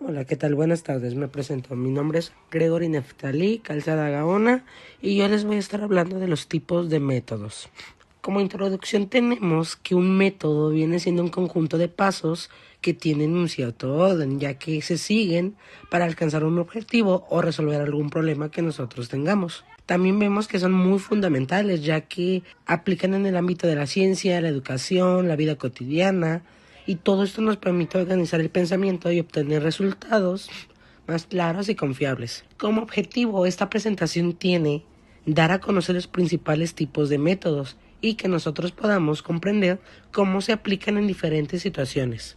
Hola, ¿qué tal? Buenas tardes, me presento. Mi nombre es Gregory Neftalí Calzada Gaona y yo les voy a estar hablando de los tipos de métodos. Como introducción tenemos que un método viene siendo un conjunto de pasos que tienen un cierto orden, ya que se siguen para alcanzar un objetivo o resolver algún problema que nosotros tengamos. También vemos que son muy fundamentales, ya que aplican en el ámbito de la ciencia, la educación, la vida cotidiana, y todo esto nos permite organizar el pensamiento y obtener resultados más claros y confiables. Como objetivo, esta presentación tiene dar a conocer los principales tipos de métodos y que nosotros podamos comprender cómo se aplican en diferentes situaciones.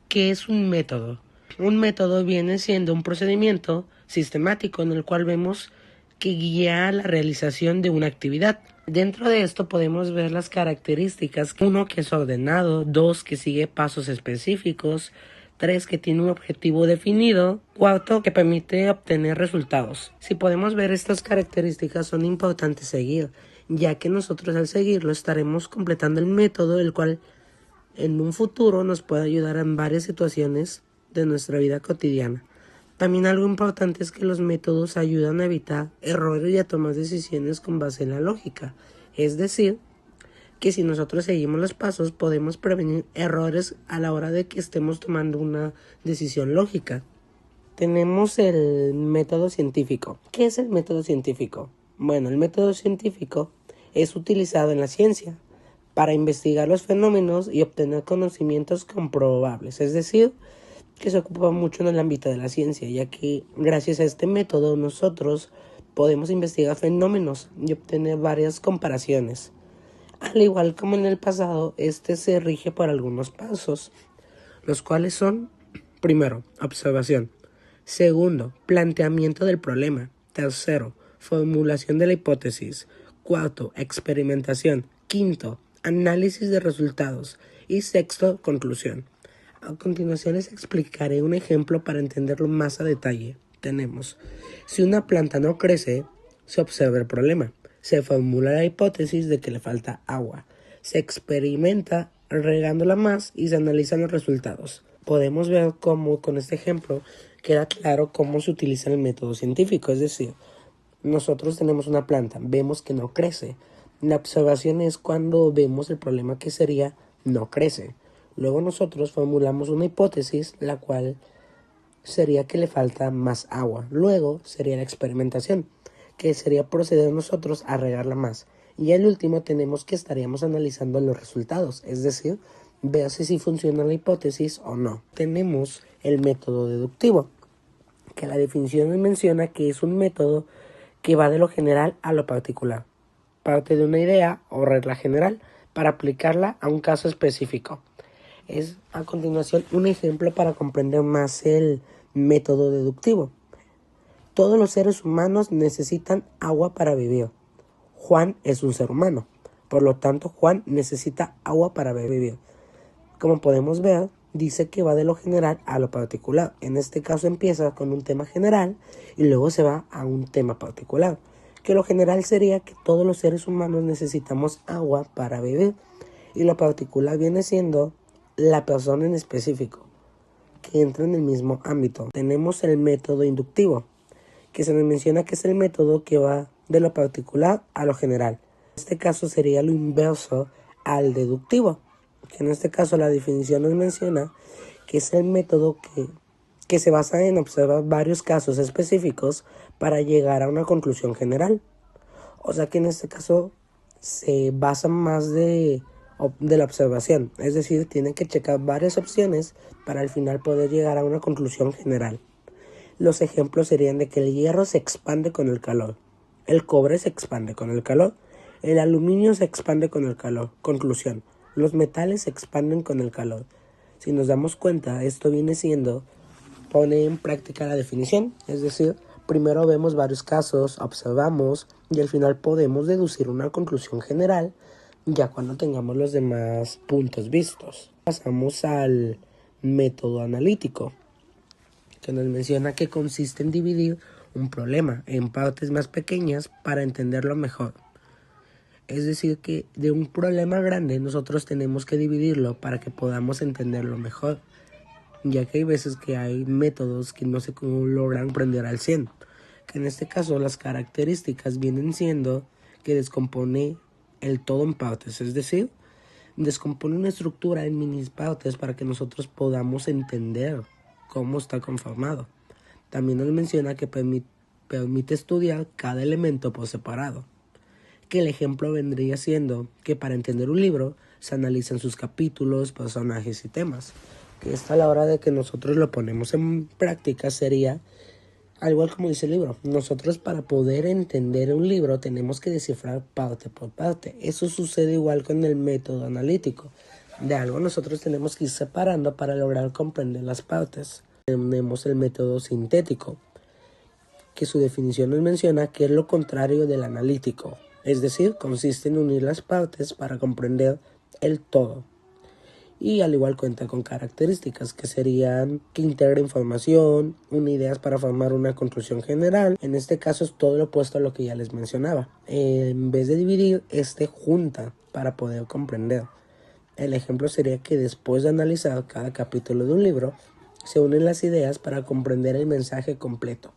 ¿Qué es un método? Un método viene siendo un procedimiento sistemático en el cual vemos que guía la realización de una actividad. Dentro de esto podemos ver las características: uno, que es ordenado; dos, que sigue pasos específicos; tres, que tiene un objetivo definido; cuarto, que permite obtener resultados. Si podemos ver, estas características son importantes seguir, ya que nosotros al seguirlo estaremos completando el método, el cual en un futuro nos puede ayudar en varias situaciones de nuestra vida cotidiana. También algo importante es que los métodos ayudan a evitar errores y a tomar decisiones con base en la lógica. Es decir, que si nosotros seguimos los pasos podemos prevenir errores a la hora de que estemos tomando una decisión lógica. Tenemos el método científico. ¿Qué es el método científico? Bueno, el método científico es utilizado en la ciencia para investigar los fenómenos y obtener conocimientos comprobables, es decir, que se ocupa mucho en el ámbito de la ciencia, ya que gracias a este método nosotros podemos investigar fenómenos y obtener varias comparaciones. Al igual como en el pasado, este se rige por algunos pasos, los cuales son: primero, observación; segundo, planteamiento del problema; tercero, formulación de la hipótesis; cuarto, experimentación; quinto, análisis de resultados; y sexto, conclusión. A continuación les explicaré un ejemplo para entenderlo más a detalle. Tenemos: si una planta no crece, se observa el problema, se formula la hipótesis de que le falta agua, se experimenta regándola más y se analizan los resultados. Podemos ver cómo con este ejemplo queda claro cómo se utiliza el método científico, es decir, nosotros tenemos una planta, vemos que no crece. La observación es cuando vemos el problema, que sería no crece. Luego nosotros formulamos una hipótesis, la cual sería que le falta más agua. Luego sería la experimentación, que sería proceder nosotros a regarla más. Y al último tenemos que estaríamos analizando los resultados, es decir, ver si funciona la hipótesis o no. Tenemos el método deductivo, que la definición menciona que es un método que va de lo general a lo particular. Parte de una idea o regla general para aplicarla a un caso específico. Es a continuación un ejemplo para comprender más el método deductivo. Todos los seres humanos necesitan agua para vivir. Juan es un ser humano, por lo tanto Juan necesita agua para vivir. Como podemos ver, dice que va de lo general a lo particular. En este caso empieza con un tema general y luego se va a un tema particular. Que lo general sería que todos los seres humanos necesitamos agua para vivir. Y lo particular viene siendo la persona en específico, que entra en el mismo ámbito. Tenemos el método inductivo, que se nos menciona que es el método que va de lo particular a lo general. En este caso sería lo inverso al deductivo, que en este caso la definición nos menciona que es el método que se basa en observar varios casos específicos para llegar a una conclusión general. O sea que en este caso se basa más de la observación, es decir, tienen que checar varias opciones para al final poder llegar a una conclusión general. Los ejemplos serían de que el hierro se expande con el calor, el cobre se expande con el calor, el aluminio se expande con el calor. Conclusión: los metales se expanden con el calor. Si nos damos cuenta, esto viene siendo pone en práctica la definición, es decir, primero vemos varios casos, observamos y al final podemos deducir una conclusión general ya cuando tengamos los demás puntos vistos. Pasamos al método analítico, que nos menciona que consiste en dividir un problema en partes más pequeñas para entenderlo mejor. Es decir, que de un problema grande nosotros tenemos que dividirlo para que podamos entenderlo mejor. ya que hay veces que hay métodos que no se logran aprender al 100, que en este caso las características vienen siendo que descompone el todo en partes, es decir, descompone una estructura en mini partes para que nosotros podamos entender cómo está conformado. También nos menciona que permite estudiar cada elemento por separado, que el ejemplo vendría siendo que para entender un libro se analizan sus capítulos, personajes y temas, que esta a la hora de que nosotros lo ponemos en práctica sería al igual como dice el libro. Nosotros para poder entender un libro tenemos que descifrar parte por parte. Eso sucede igual con el método analítico. De algo nosotros tenemos que ir separando para lograr comprender las partes. Tenemos el método sintético, que su definición nos menciona que es lo contrario del analítico. Es decir, consiste en unir las partes para comprender el todo. Y al igual cuenta con características que serían que integra información, une ideas para formar una conclusión general. En este caso es todo lo opuesto a lo que ya les mencionaba. En vez de dividir, junta para poder comprender. El ejemplo sería que después de analizar cada capítulo de un libro, se unen las ideas para comprender el mensaje completo.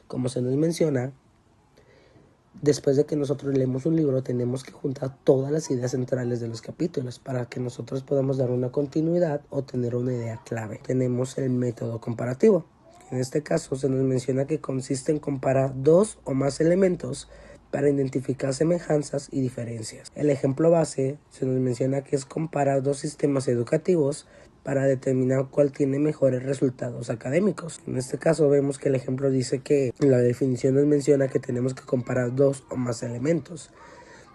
Como se nos menciona, después de que nosotros leemos un libro, tenemos que juntar todas las ideas centrales de los capítulos para que nosotros podamos dar una continuidad o tener una idea clave. Tenemos el método comparativo. En este caso se nos menciona que consiste en comparar dos o más elementos para identificar semejanzas y diferencias. El ejemplo base se nos menciona que es comparar dos sistemas educativos para determinar cuál tiene mejores resultados académicos. En este caso vemos que el ejemplo dice que la definición nos menciona que tenemos que comparar dos o más elementos.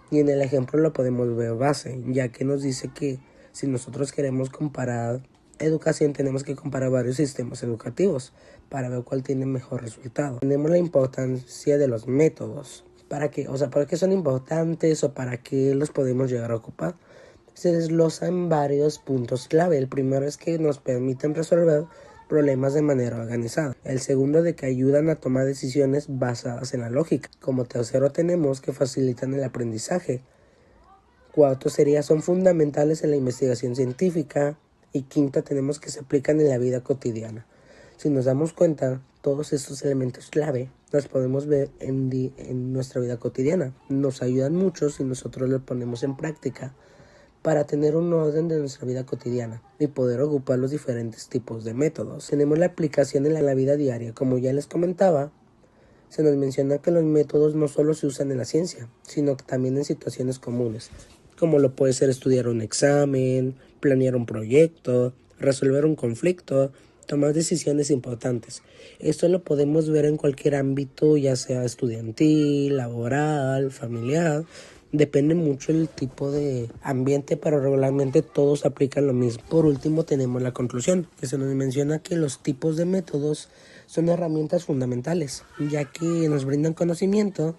Y en el ejemplo lo podemos ver base, ya que nos dice que si nosotros queremos comparar educación tenemos que comparar varios sistemas educativos para ver cuál tiene mejor resultado. Tenemos la importancia de los métodos. ¿Para qué son importantes o para qué los podemos llegar a ocupar? Se desglosan varios puntos clave. El primero es que nos permiten resolver problemas de manera organizada. El segundo de que ayudan a tomar decisiones basadas en la lógica. Como tercero tenemos que facilitan el aprendizaje. Cuarto son fundamentales en la investigación científica. Y quinta tenemos que se aplican en la vida cotidiana. Si nos damos cuenta, todos estos elementos clave los podemos ver en nuestra vida cotidiana. Nos ayudan mucho si nosotros los ponemos en práctica para tener un orden de nuestra vida cotidiana y poder ocupar los diferentes tipos de métodos. Tenemos la aplicación en la vida diaria. Como ya les comentaba, se nos menciona que los métodos no solo se usan en la ciencia, sino que también en situaciones comunes, como lo puede ser estudiar un examen, planear un proyecto, resolver un conflicto, tomar decisiones importantes. Esto lo podemos ver en cualquier ámbito, ya sea estudiantil, laboral, familiar. Depende mucho del tipo de ambiente, pero regularmente todos aplican lo mismo. Por último tenemos la conclusión, que se nos menciona que los tipos de métodos son herramientas fundamentales, ya que nos brindan conocimiento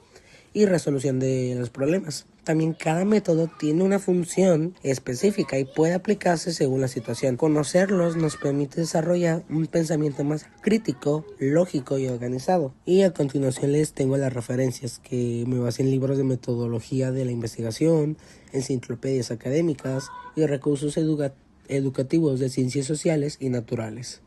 y resolución de los problemas. También cada método tiene una función específica y puede aplicarse según la situación. Conocerlos nos permite desarrollar un pensamiento más crítico, lógico y organizado. Y a continuación les tengo las referencias que me basan en libros de metodología de la investigación, enciclopedias académicas y recursos educativos de ciencias sociales y naturales.